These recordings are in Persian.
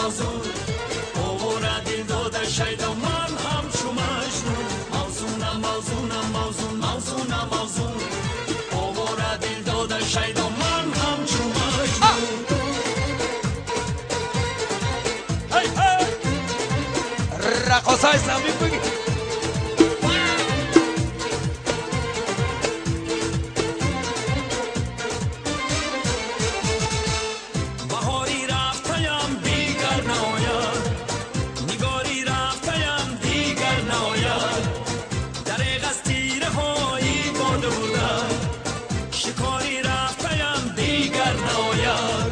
موزون اوورا دل داده شیدا من هم چو مجنون موزونم موزونم موزون موزونم موزون اوورا دل داده شیدا من هم چو مجنون رقصای اسلامی بگی بهاری رفتیم دیگر ناید نگاری رفتیم دیگر ناید دریغ از تیره هایی باده بودن شکاری رفتیم دیگر ناید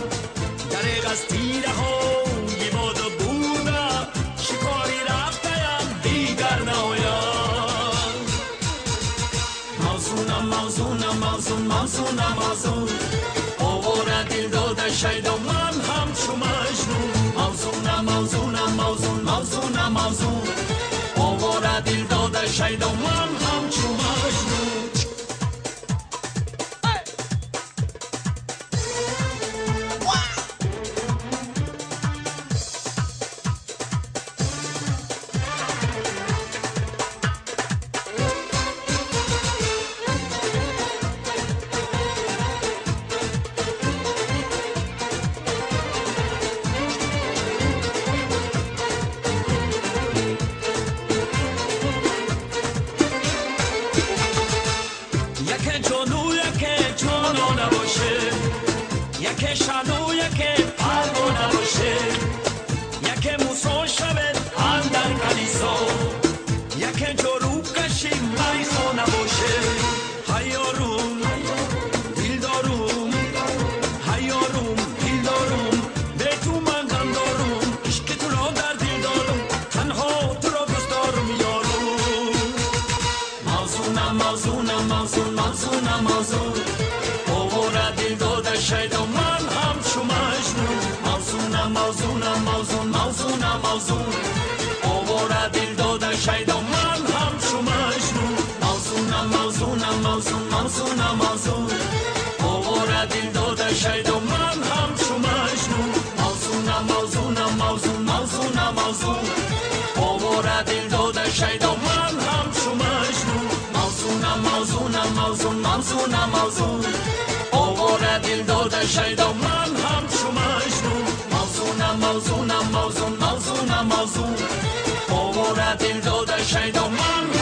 دریغ از تیره هایی باده بودن شکاری رفتیم دیگر ناید موزونم موزونم موزون موزونم موزون اوورا دل داده شیدا من هم چو مجنون موزونم موزونم موزون موزونم موزون اوورا دل داده شیدا من هم چو مجنون یکی جانو یکی جانو نباشه یکی شانو یکی پرگو نباشه یکی موسا شود اندر کلیسا یکی جارو کشی میخوا نباشه هیاروم دیلداروم هیاروم دیلداروم به تو من غم دارم عشق تو را در دل دارم تنها تو را دوست دارم یارو موزونم موزونم موزون موزونم موزون اوورا دل داده شیدا من هم چو مجنون موزونم موزونم موزون موزونم موزون اوورا دل داده شیدا من هم چو مجنون موزونم موزونم موزون موزونم موزون اوورا دل داده شیدا من هم چو مجنون موزونم موزونم موزون موزونم موزون اوورا دل داده شیدا من هم چو مجنون موزونم موزونم موزون موزونم موزون اوورا دل داده شیدا من هم چو مجنون موزونم موزونم موزون موزونم موزون اوورا دل داده شیدا من